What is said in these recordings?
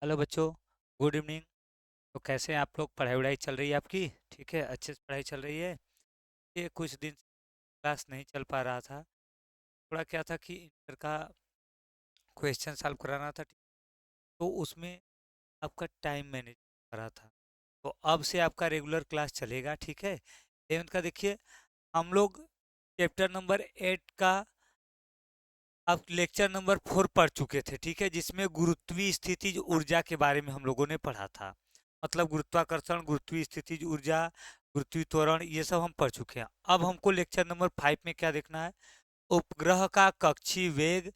Hello बच्चों। Good evening. तो कैसे हैं आप लोग? पढ़ाई वढ़ाई चल रही है आपकी? ठीक है, अच्छे से पढ़ाई चल रही है। ये कुछ दिन से क्लास नहीं चल पा रहा था। थोड़ा क्या था कि इंटर का क्वेश्चन सॉल्व कराना था, तो उसमें आपका टाइम मैनेज करा था। तो अब से आपका रेगुलर क्लास चलेगा, ठीक है। 11th का देखिए, हम लोग चैप्टर नंबर 8 का अब लेक्चर नंबर 4 पढ़ चुके थे, ठीक है, जिसमें गुरुत्वीय स्थितिज ऊर्जा के बारे में हम लोगों ने पढ़ा था। मतलब गुरुत्वाकर्षण, गुरुत्वीय स्थितिज ऊर्जा, गुरुत्वीय त्वरण, ये सब हम पढ़ चुके हैं। अब हमको लेक्चर नंबर 5 में क्या देखना है? उपग्रह का कक्षीय वेग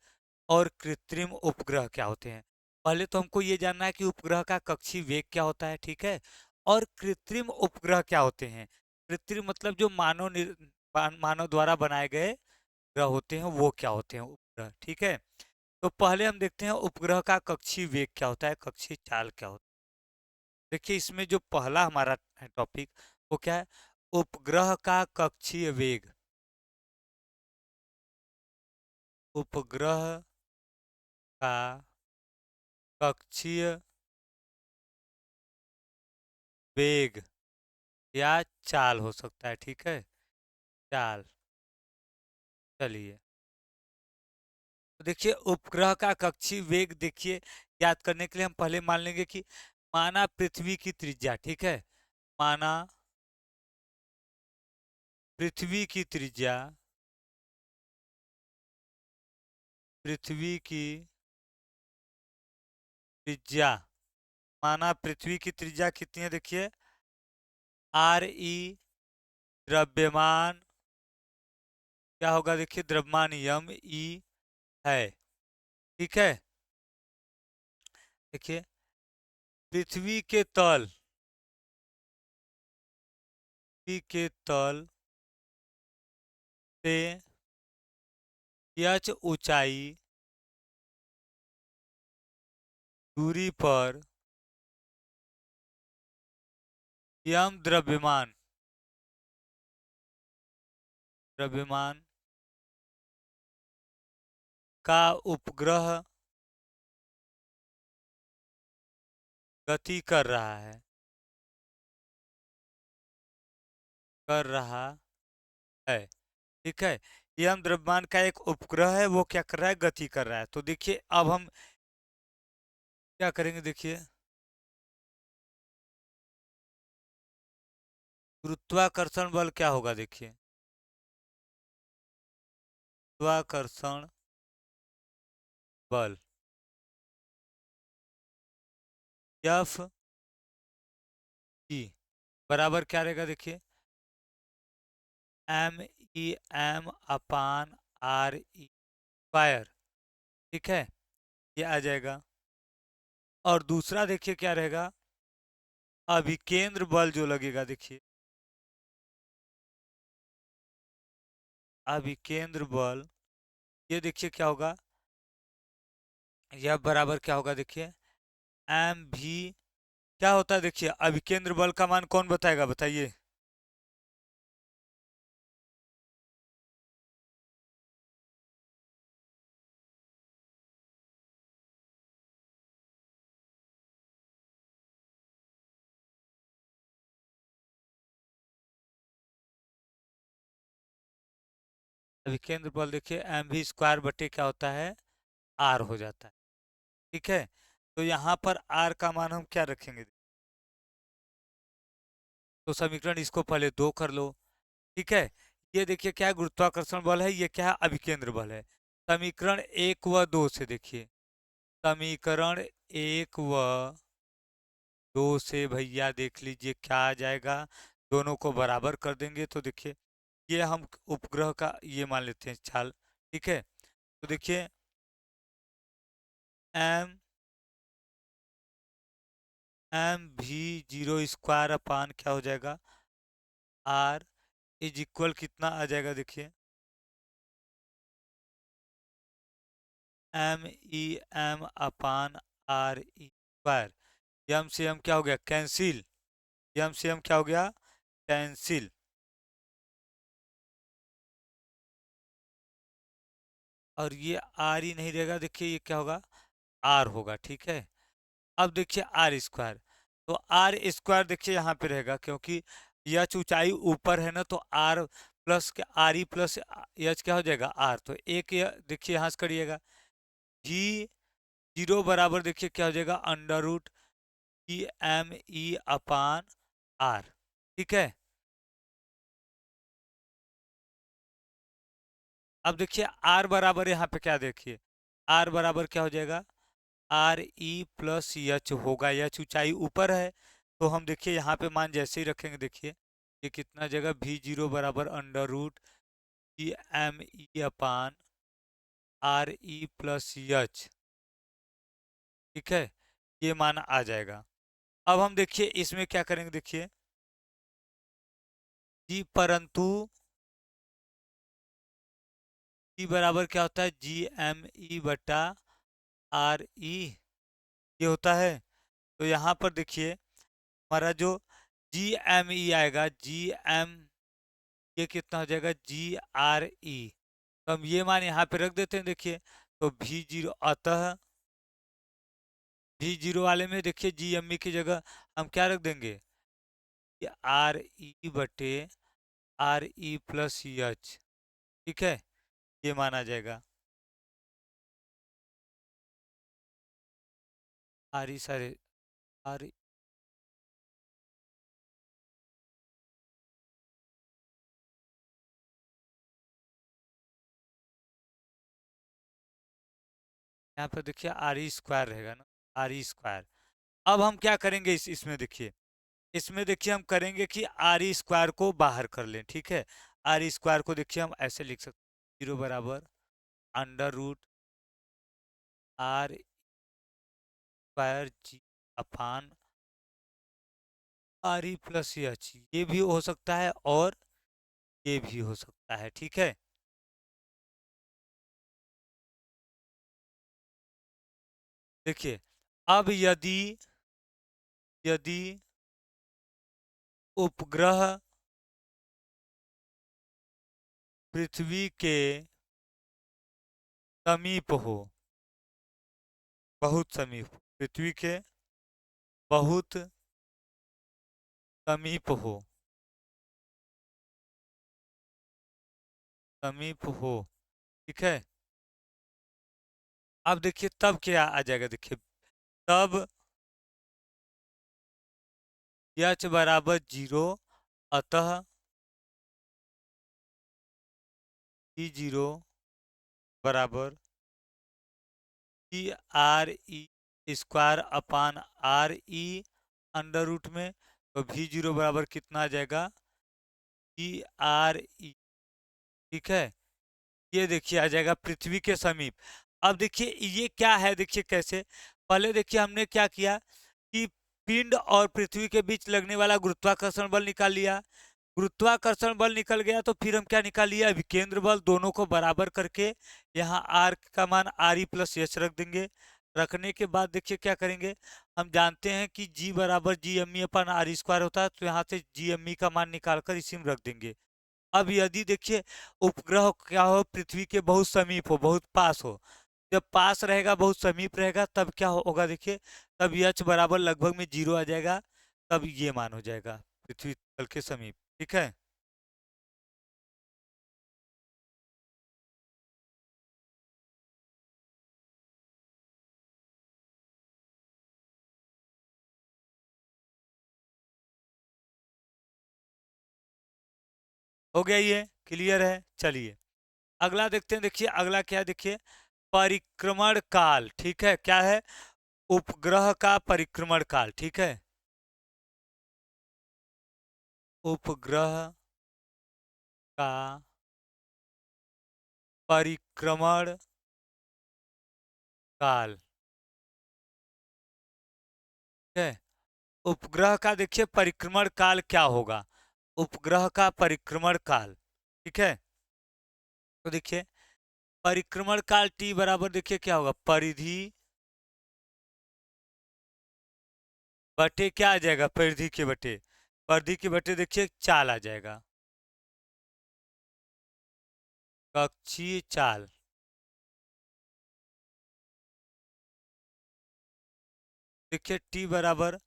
और कृत्रिम उपग्रह क्या होते हैं। पहले तो हमको ये जानना है कि उपग्रह का कक्षीय वेग क्या होता है, ठीक है, और कृत्रिम उपग्रह क्या होते हैं। कृत्रिम मतलब जो मानव द्वारा बनाए गए ग्रह होते हैं, वो क्या होते हैं उपग्रह, ठीक है। तो पहले हम देखते हैं उपग्रह का कक्षीय वेग क्या होता है, कक्षीय चाल क्या होता है। देखिए, इसमें जो पहला हमारा टॉपिक वो क्या है? उपग्रह का कक्षीय वेग। उपग्रह का कक्षीय वेग या चाल हो सकता है, ठीक है, चाल। चलिए, तो देखिए उपग्रह का कक्षीय वेग, देखिए याद करने के लिए हम पहले मान लेंगे कि माना पृथ्वी की त्रिज्या, ठीक है, माना पृथ्वी की त्रिज्या, पृथ्वी की त्रिज्या, माना पृथ्वी की त्रिज्या कितनी है, देखिए आर ई, द्रव्यमान क्या होगा, देखिए द्रव्यमान यम ई है, ठीक है। देखिए पृथ्वी के तल, पृथ्वी के तल से यच ऊंचाई दूरी पर यम द्रव्यमान, द्रव्यमान का उपग्रह गति कर रहा है, कर रहा है, ठीक है। यम द्रव्यमान का एक उपग्रह है, वो क्या कर रहा है, गति कर रहा है। तो देखिए अब हम क्या करेंगे, देखिए गुरुत्वाकर्षण बल क्या होगा, देखिए गुरुत्वाकर्षण बल एफ ई बराबर क्या रहेगा, देखिए एम ई एम अपान आर ई स्क्वायर, ठीक है, ये आ जाएगा। और दूसरा देखिए क्या रहेगा, अभिकेंद्र बल जो लगेगा, देखिए अभिकेंद्र बल, ये देखिए क्या होगा, यह बराबर क्या होगा, देखिए एम भी क्या होता है, देखिए अभिकेंद्र बल का मान कौन बताएगा, बताइए। अभिकेंद्र बल देखिए एम भी स्क्वायर बटे क्या होता है, आर हो जाता है, ठीक है। तो यहाँ पर आर का मान हम क्या रखेंगे, तो समीकरण इसको पहले 2 कर लो, ठीक है। ये देखिए क्या है, गुरुत्वाकर्षण बल है, ये क्या है, अभिकेंद्र बल है। समीकरण 1 व 2 से देखिए, समीकरण 1 व 2 से भैया देख लीजिए क्या आ जाएगा। दोनों को बराबर कर देंगे तो देखिए ये हम उपग्रह का ये मान लेते हैं चाल, ठीक है। तो देखिए एम एम भी जीरो स्क्वायर अपान क्या हो जाएगा, आर इज इक्वल कितना आ जाएगा, देखिए एम ई एम अपान आर ई स्क्वायर। यम से यम क्या हो गया, कैंसिल, यम से यम क्या हो गया, कैंसिल। और ये आर ही नहीं रहेगा, देखिए ये क्या होगा, आर होगा, ठीक है। अब देखिए आर स्क्वायर, तो आर स्क्वायर देखिए यहाँ पे रहेगा, क्योंकि यच ऊंचाई ऊपर है ना, तो R plus R E plus H क्या हो जाएगा आर, तो एक देखिए यहाँ से करिएगा, जी जीरो बराबर देखिए क्या हो जाएगा under root G M E upon R. ठीक है, अब देखिए आर बराबर यहाँ पे क्या देखिए, आर बराबर क्या हो जाएगा आर ई प्लस एच होगा, एच ऊंचाई ऊपर है, तो हम देखिए यहाँ पे मान जैसे ही रखेंगे, देखिए ये कितना जगह भी जीरो बराबर under root G M E upon R E plus H. ठीक है, ये मान आ जाएगा। अब हम देखिए इसमें क्या करेंगे, देखिए जी परंतु जी बराबर क्या होता है जी एम ई बटा आर ई, ये होता है। तो यहाँ पर देखिए हमारा जो जी एम ई आएगा, जी एम, ये कितना हो जाएगा जी आर ई, तो हम ये मान यहाँ पे रख देते हैं, देखिए तो भी जीरो, अतः भी जीरो वाले में देखिए जी एम ई की जगह हम क्या रख देंगे आर ई बटे आर ई प्लस एच। ठीक है, ये माना जाएगा आर ई सारे आर, यहाँ पर देखिए आर ई स्क्वायर रहेगा ना, आर ई स्क्वायर। अब हम क्या करेंगे इसमें देखिए, इसमें देखिए हम करेंगे कि आर ई स्क्वायर को बाहर कर लें। ठीक है, आर ई स्क्वायर को देखिए हम ऐसे लिख सकते हैं, जीरो बराबर under root R square G upon R E plus H, ये भी हो सकता है और ये भी हो सकता है। ठीक है, देखिए अब यदि यदि उपग्रह पृथ्वी के समीप हो, बहुत समीप, पृथ्वी के बहुत समीप हो, समीप हो। ठीक है, अब देखिए तब क्या आ जाएगा, देखिए तब एच बराबर जीरो, अतः ई जीरो बराबर E R E square upon R E under root में, तो भी जीरो बराबर कितना आ जाएगा ई आर ई। ठीक है, ये देखिए आ जाएगा पृथ्वी के समीप। अब देखिए ये क्या है, देखिए कैसे, पहले देखिए हमने क्या किया कि पिंड और पृथ्वी के बीच लगने वाला गुरुत्वाकर्षण बल निकाल लिया, गुरुत्वाकर्षण बल निकल गया, तो फिर हम क्या निकाल लिया अभिकेंद्र बल, दोनों को बराबर करके यहाँ आर का मान आर ई प्लस एच रख देंगे। रखने के बाद देखिए क्या करेंगे, हम जानते हैं कि जी बराबर G M E upon R square होता है, तो यहाँ से जी एम ई का मान निकाल कर इसी में रख देंगे। अब यदि देखिए उपग्रह क्या हो पृथ्वी के बहुत समीप हो, बहुत पास हो, जब पास रहेगा बहुत समीप रहेगा तब क्या होगा, देखिए तब एच बराबर लगभग में जीरो आ जाएगा, तब ये मान हो जाएगा पृथ्वी तल के समीप। ठीक है, हो गया, ये क्लियर है। चलिए अगला देखते हैं, देखिए अगला क्या है, देखिए परिक्रमण काल। ठीक है, क्या है उपग्रह का परिक्रमण काल। ठीक है, उपग्रह का परिक्रमण काल। ठीक है, उपग्रह का देखिए परिक्रमण काल क्या होगा, उपग्रह का परिक्रमण काल। ठीक है, तो देखिए परिक्रमण काल टी बराबर देखिए क्या होगा परिधि बटे क्या आ जाएगा परिधि के बटे, परिधि के बटे देखिए चाल आ जाएगा, कक्षीय चाल। देखिए टी बराबर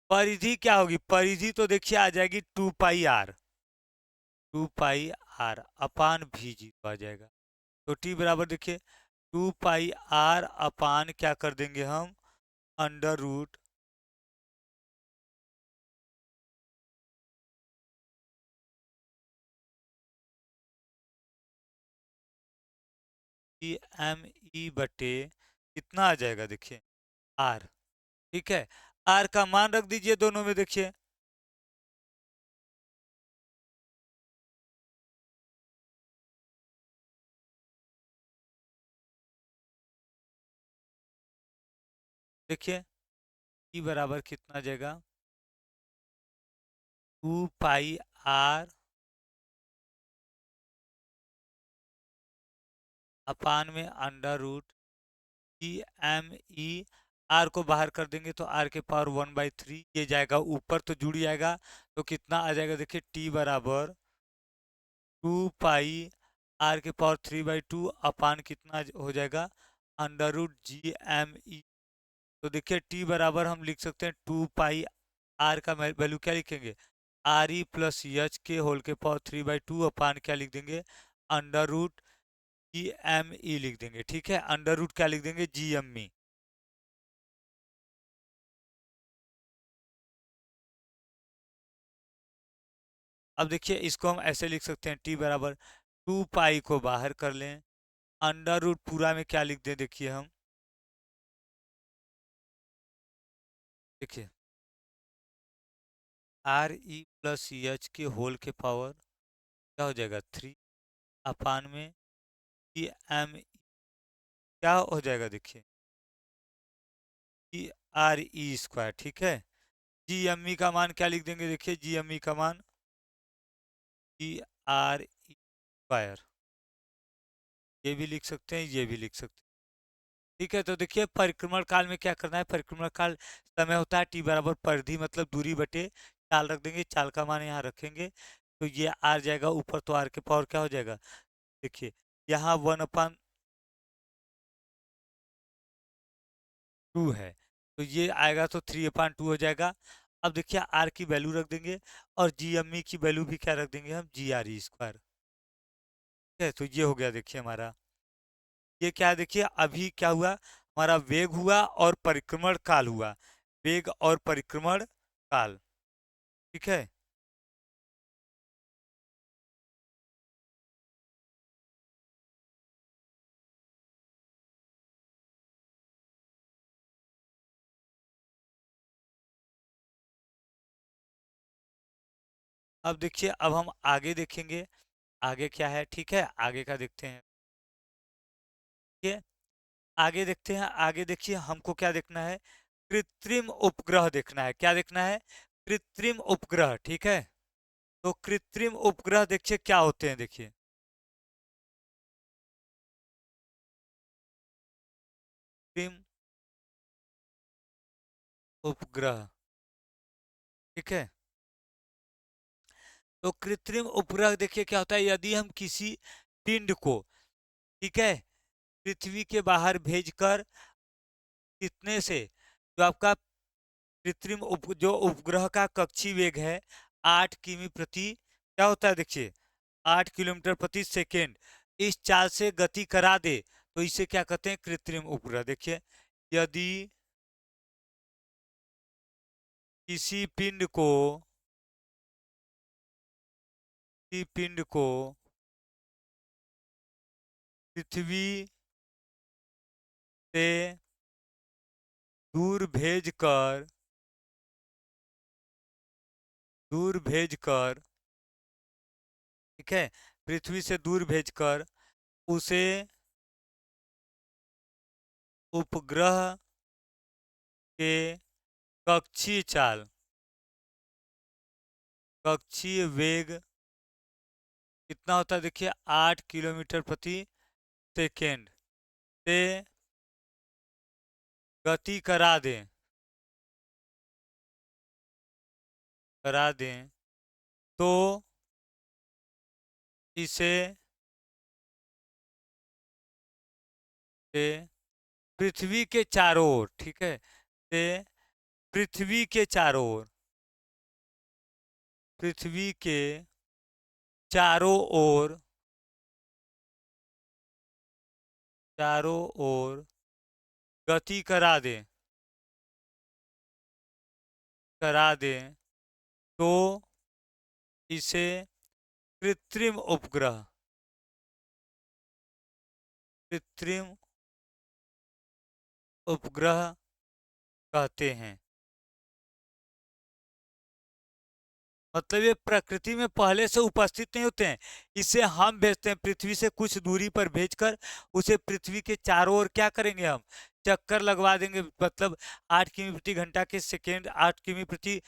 परिधि क्या होगी, परिधि तो देखिए आ जाएगी 2 पाई आर, 2 पाई आर अपान भी जी तो आ जाएगा। तो टी बराबर देखिए 2 पाई आर अपान क्या कर देंगे हम, under root E M E बटे कितना आ जाएगा देखिए आर। ठीक है, आर का मान रख दीजिए दोनों में देखिए। देखिए ई बराबर कितना आ जाएगा, 2 पाई आर अपान में under root E M E, R को बाहर कर देंगे तो आर के पावर 1/3 ये जाएगा ऊपर तो जुड़ जाएगा। तो कितना आ जाएगा देखिए टी बराबर 2 पाई आर के पावर 3/2 अपान कितना हो जाएगा, under root G M E. तो देखिए टी बराबर हम लिख सकते हैं 2 पाई आर का वैल्यू क्या लिखेंगे, आर ई प्लस एच के होल के पावर 3/2 अपान क्या लिख देंगे, under root G M E लिख देंगे। ठीक है, अंडर रूट क्या लिख देंगे, जी एम ई। अब देखिए इसको हम ऐसे लिख सकते हैं, टी बराबर 2 पाई को बाहर कर लें, अंडर रूट पूरा में क्या लिख दें देखिए हम, देखिए आर ई प्लस एच के होल के पावर क्या हो जाएगा 3 अपान में जी एम क्या हो जाएगा देखिए जी आर ई स्क्वायर। ठीक है, जी एम ई का मान क्या लिख देंगे देखिए, जी एम ई का मान जी आर ई स्क्वायर, ये भी लिख सकते हैं ये भी लिख सकते हैं। ठीक है, तो देखिए परिक्रमण काल में क्या करना है, परिक्रमण काल समय होता है टी बराबर परिधि मतलब दूरी बटे चाल रख देंगे, चाल का मान यहाँ रखेंगे तो ये आर जाएगा ऊपर, तो आर के पावर क्या हो जाएगा देखिए, यहाँ 1/2 है तो ये आएगा तो 3/2 हो जाएगा। अब देखिए आर की वैल्यू रख देंगे और जी एम ई की वैल्यू भी क्या रख देंगे हम, जी आर ई स्क्वायर। ठीक है, तो ये हो गया देखिए हमारा, ये क्या है देखिए अभी क्या हुआ, हमारा वेग हुआ और परिक्रमण काल हुआ, वेग और परिक्रमण काल। ठीक है, अब देखिए अब हम आगे देखेंगे, आगे क्या है। ठीक है, आगे का देखते हैं। ठीक है, आगे देखते हैं, आगे देखिए हमको क्या देखना है, कृत्रिम उपग्रह देखना है। क्या देखना है, कृत्रिम उपग्रह। ठीक है, तो कृत्रिम उपग्रह देखिए क्या होते हैं, देखिए कृत्रिम उपग्रह। ठीक है, तो कृत्रिम उपग्रह देखिए क्या होता है, यदि हम किसी पिंड को, ठीक है, पृथ्वी के बाहर भेजकर कितने से, जो आपका जो उपग्रह का कक्षी वेग है 8 किमी प्रति क्या होता है देखिए, 8 किलोमीटर प्रति सेकेंड, इस चाल से गति करा दे तो इसे क्या कहते हैं, कृत्रिम उपग्रह। देखिए यदि किसी पिंड को, किसी पिंड को पृथ्वी से दूर भेजकर, दूर भेजकर, ठीक है, पृथ्वी से दूर भेजकर उसे उपग्रह के कक्षीय चाल, कक्षीय वेग कितना होता है देखिए, 8 किलोमीटर प्रति सेकेंड से गति करा दें तो इसे से पृथ्वी के चारों ओर, ठीक है, से पृथ्वी के चारों ओर, पृथ्वी के चारों ओर, चारों ओर गति करा दें तो इसे कृत्रिम उपग्रह, कृत्रिम उपग्रह कहते हैं। मतलब ये प्रकृति में पहले से उपस्थित नहीं होते हैं, इसे हम भेजते हैं पृथ्वी से कुछ दूरी पर भेजकर, उसे पृथ्वी के चारों ओर क्या करेंगे हम, चक्कर लगवा देंगे। मतलब 8 किमी प्रति घंटा के सेकेंड, 8 किमी प्रति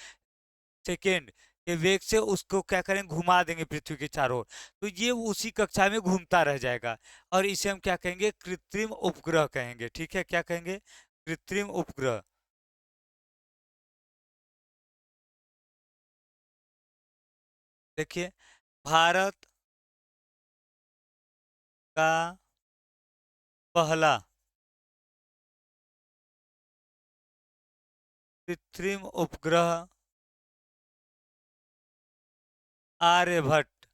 सेकेंड के वेग से उसको क्या करेंगे, घुमा देंगे पृथ्वी के चारों ओर। तो ये उसी कक्षा में घूमता रह जाएगा, और इसे हम क्या कहेंगे, कृत्रिम उपग्रह कहेंगे। ठीक है, क्या कहेंगे, कृत्रिम उपग्रह। देखिए, भारत का पहला कृत्रिम उपग्रह आर्यभट्ट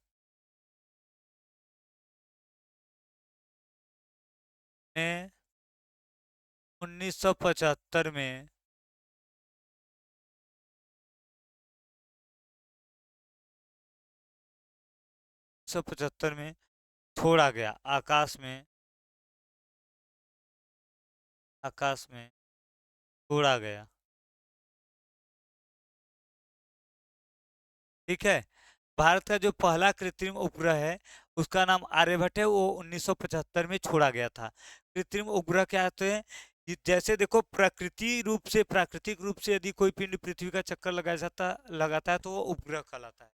ने 1975 में, 1975 में छोड़ा गया आकाश में, आकाश में छोड़ा गया। ठीक है, भारत का जो पहला कृत्रिम उपग्रह है उसका नाम आर्यभट्ट है, वो 1975 में छोड़ा गया था। कृत्रिम उपग्रह क्या होते हैं, जैसे देखो प्रकृति रूप से, प्राकृतिक रूप से यदि कोई पिंड पृथ्वी का चक्कर लगाता है तो वो उपग्रह कहलाता है।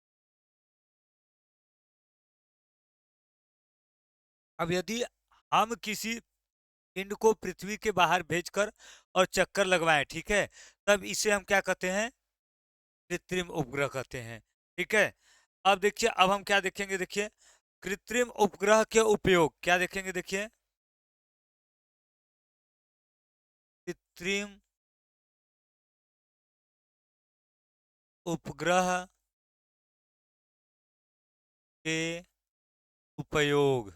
अब यदि हम किसी पिंड को पृथ्वी के बाहर भेजकर और चक्कर लगवाएं, ठीक है, तब इसे हम क्या कहते हैं, कृत्रिम उपग्रह कहते हैं। ठीक है, अब देखिए, अब हम क्या देखेंगे, देखिए कृत्रिम उपग्रह के उपयोग क्या देखेंगे, देखिए कृत्रिम उपग्रह के उपयोग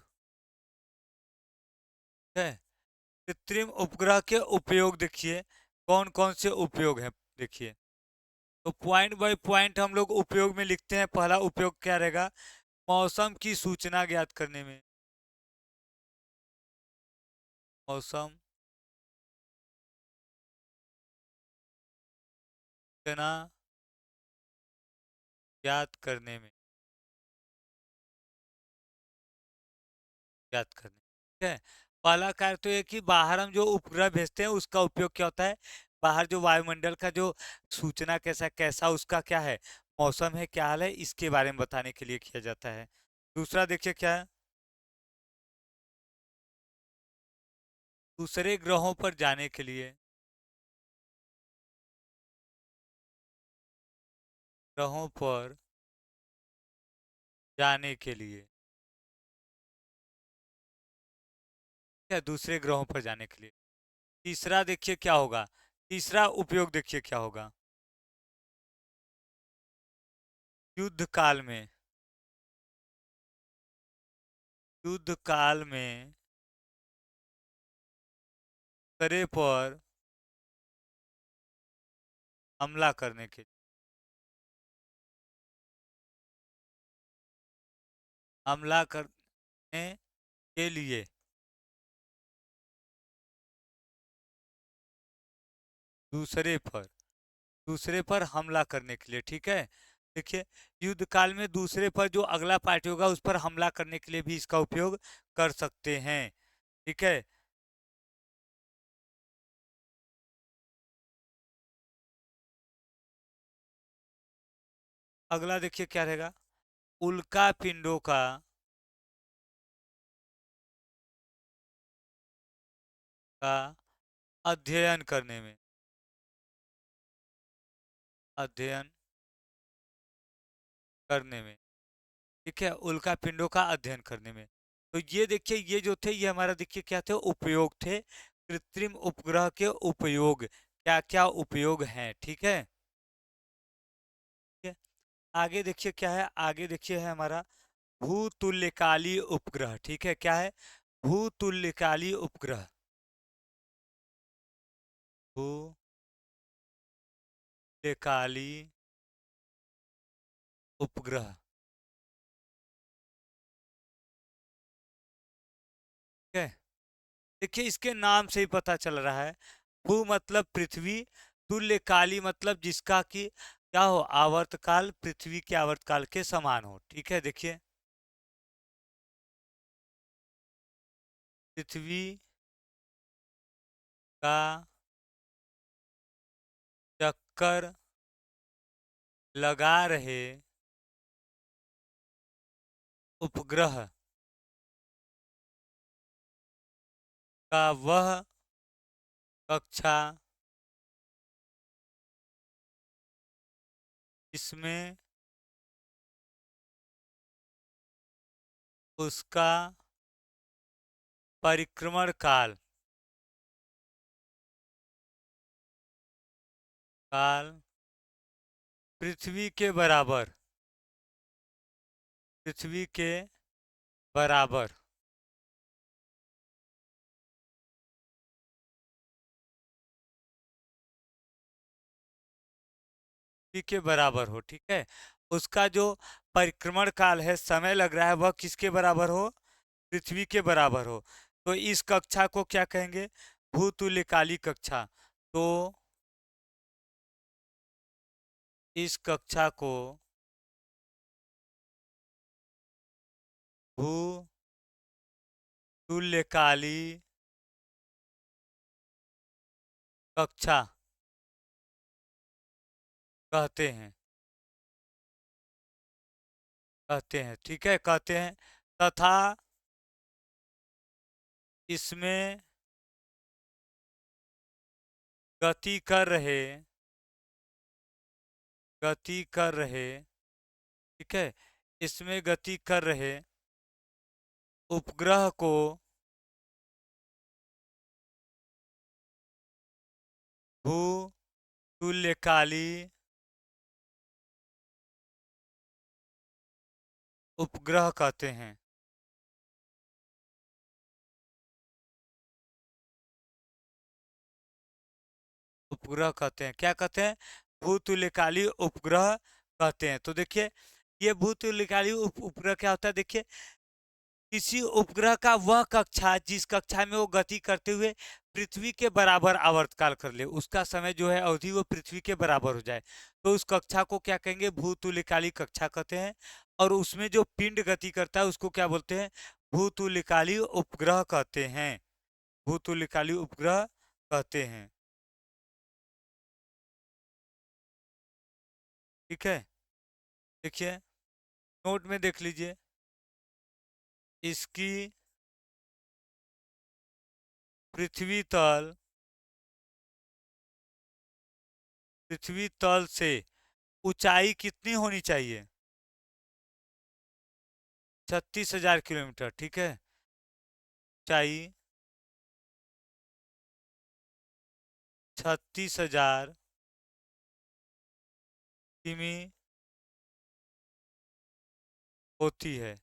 है। कृत्रिम उपग्रह के उपयोग देखिए, कौन कौन से उपयोग हैं, देखिए। तो पॉइंट बाय पॉइंट हम लोग उपयोग में लिखते हैं। पहला उपयोग क्या रहेगा, मौसम की सूचना ज्ञात करने में, मौसम सूचना ज्ञात करने में, ज्ञात करने, ठीक है। पहला कार्य तो ये कि बाहर हम जो उपग्रह भेजते हैं उसका उपयोग क्या होता है, बाहर जो वायुमंडल का जो सूचना कैसा कैसा उसका क्या है, मौसम है, क्या हाल है, इसके बारे में बताने के लिए किया जाता है। दूसरा देखिए क्या है, दूसरे ग्रहों पर जाने के लिए, ग्रहों पर जाने के लिए, क्या, दूसरे ग्रहों पर जाने के लिए। तीसरा देखिए क्या होगा, तीसरा उपयोग देखिए क्या होगा, युद्ध काल में, युद्ध काल में खतरे पर हमला करने के, हमला करने के लिए, दूसरे पर, दूसरे पर हमला करने के लिए। ठीक है, देखिए युद्ध काल में दूसरे पर जो अगला पार्टी होगा उस पर हमला करने के लिए भी इसका उपयोग कर सकते हैं। ठीक है, अगला देखिए क्या रहेगा, उल्का पिंडों का अध्ययन करने में, अध्ययन करने में, ठीक है, उल्का पिंडों का अध्ययन करने में। तो ये देखिए, ये जो थे ये हमारा देखिए क्या थे, उपयोग थे, कृत्रिम उपग्रह के उपयोग क्या क्या उपयोग हैं, ठीक है। ठीक है, आगे देखिए क्या है, आगे देखिए है हमारा भूतुल्यकाली उपग्रह, ठीक है, क्या है, भूतुल्यकाली उपग्रह, भूतुल्यकाली उपग्रह, ठीक है। देखिए इसके नाम से ही पता चल रहा है, भू मतलब पृथ्वी, तुल्यकाली मतलब जिसका कि क्या हो, आवर्तकाल पृथ्वी के आवर्तकाल के समान हो, ठीक है। देखिए पृथ्वी का चक्कर लगा रहे उपग्रह का वह कक्षा जिसमें उसका परिक्रमण काल काल पृथ्वी के बराबर, पृथ्वी के बराबर, पृथ्वी के बराबर हो, ठीक है। उसका जो परिक्रमण काल है, समय लग रहा है, वह किसके बराबर हो, पृथ्वी के बराबर हो। तो इस कक्षा को क्या कहेंगे, भूतुल्यकाली कक्षा। तो इस कक्षा को भूतुल्यकाली कक्षा कहते हैं, कहते हैं, ठीक है, कहते हैं। तथा इसमें गति कर रहे, गति कर रहे, ठीक है, इसमें गति कर रहे उपग्रह को भूतुल्यकाली उपग्रह कहते हैं, उपग्रह कहते हैं, क्या कहते हैं, भूतुल्यकाली उपग्रह कहते हैं। तो देखिए ये भूतुल्यकाली उपग्रह क्या होता है, देखिए किसी उपग्रह का वह कक्षा जिस कक्षा में वो गति करते हुए पृथ्वी के बराबर आवर्तकाल कर ले, उसका समय जो है अवधि वो पृथ्वी के बराबर हो जाए, तो उस कक्षा को क्या कहेंगे, भूतुल्यकाली कक्षा कहते हैं। और उसमें जो पिंड गति करता है उसको क्या बोलते हैं, भूतुल्यकाली उपग्रह कहते हैं, भूतुल्यकाली उपग्रह कहते हैं, ठीक है। देखिए नोट में देख लीजिए, इसकी पृथ्वी तल, पृथ्वी तल से ऊंचाई कितनी होनी चाहिए, 36,000 किलोमीटर, ठीक है, ऊंचाई 36,000 किमी होती है।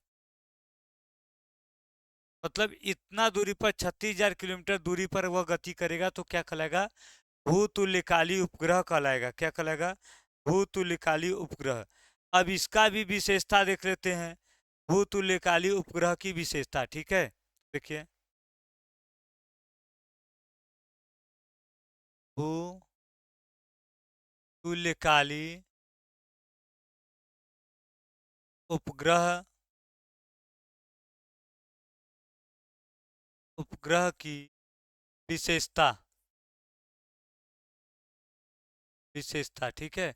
मतलब इतना दूरी पर 36,000 किलोमीटर दूरी पर वह गति करेगा तो क्या कहलाएगा, भूतुल्यकाली उपग्रह कहलाएगा, क्या कहलाएगा, भूतुल्यकाली उपग्रह। अब इसका भी विशेषता देख लेते हैं, भूतुल्यकाली उपग्रह की विशेषता, ठीक है। देखिए भूतुल्यकाली उपग्रह, उपग्रह की विशेषता, विशेषता, ठीक है,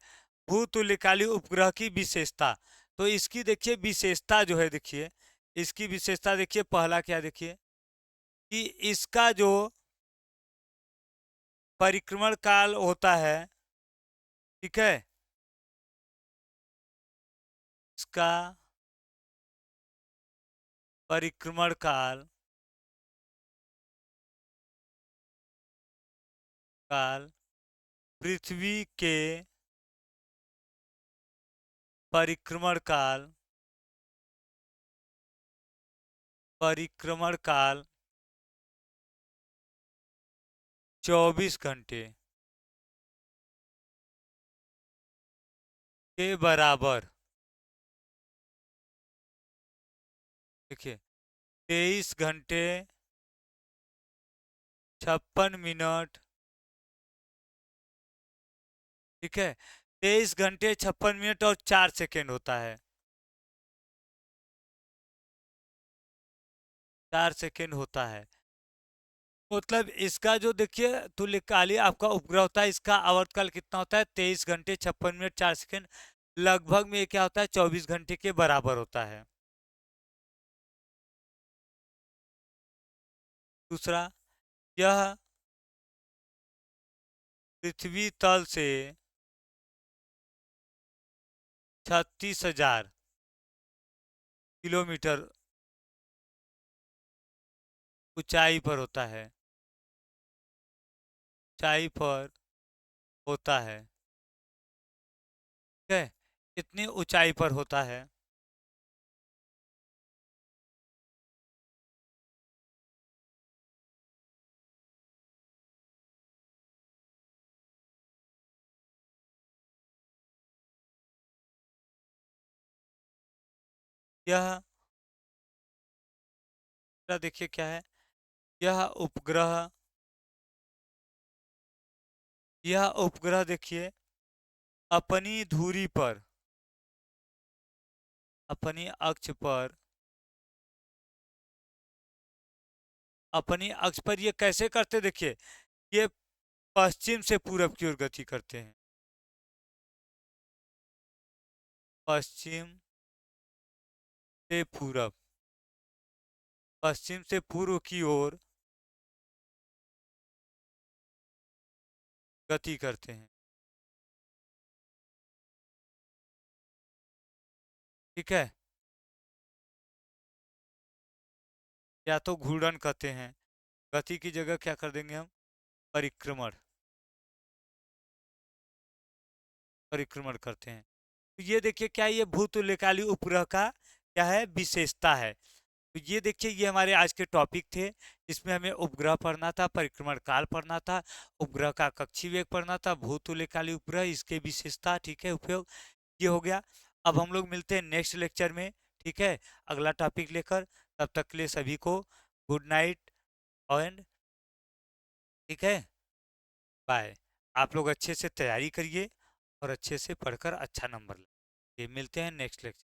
भूतुल्यकाली उपग्रह की विशेषता। तो इसकी देखिए विशेषता जो है, देखिए इसकी विशेषता देखिए, पहला क्या देखिए कि इसका जो परिक्रमण काल होता है, ठीक है, इसका परिक्रमण काल, काल पृथ्वी के परिक्रमण काल 24 घंटे के बराबर। देखिए, 23 घंटे 56 मिनट, ठीक है, 23 घंटे 56 मिनट और 4 सेकेंड होता है। 4 सेकेंड होता है। मतलब इसका जो देखिए तुल्यकालिक आपका उपग्रह होता है, इसका आवर्तकाल कितना होता है? 23 घंटे 56 मिनट 4 सेकेंड। लगभग में ये क्या होता है? 24 घंटे के बराबर होता है। दूसरा, यह पृथ्वी तल से 36,000 किलोमीटर ऊंचाई पर होता है। ऊंचाई पर होता है, ठीक है, इतनी ऊंचाई पर होता है। यह देखिए क्या है, यह उपग्रह देखिए अपनी धुरी पर, अपनी अक्ष पर, अपनी अक्ष पर ये कैसे करते? देखिए, ये पश्चिम से पूरब की ओर गति करते हैं। पश्चिम से पूरब, पश्चिम से पूर्व की ओर गति करते हैं, ठीक है। या तो घूर्णन कहते हैं, गति की जगह क्या कर देंगे हम? परिक्रमण, परिक्रमण करते हैं। तो ये देखिए क्या है, ये भूतुल्यकाली उपग्रह का क्या है? विशेषता है। तो ये देखिए, ये हमारे आज के टॉपिक थे। इसमें हमें उपग्रह पढ़ना था, परिक्रमण काल पढ़ना था, उपग्रह का कक्षीय वेग पढ़ना था, भूतुल्यकाली उपग्रह, इसके विशेषता, ठीक है, उपयोग, ये हो गया। अब हम लोग मिलते हैं नेक्स्ट लेक्चर में, ठीक है, अगला टॉपिक लेकर। तब तक के लिए सभी को गुड नाइट एंड, ठीक है, बाय। आप लोग अच्छे से तैयारी करिए और अच्छे से पढ़कर अच्छा नंबर लाइए। मिलते हैं नेक्स्ट लेक्चर।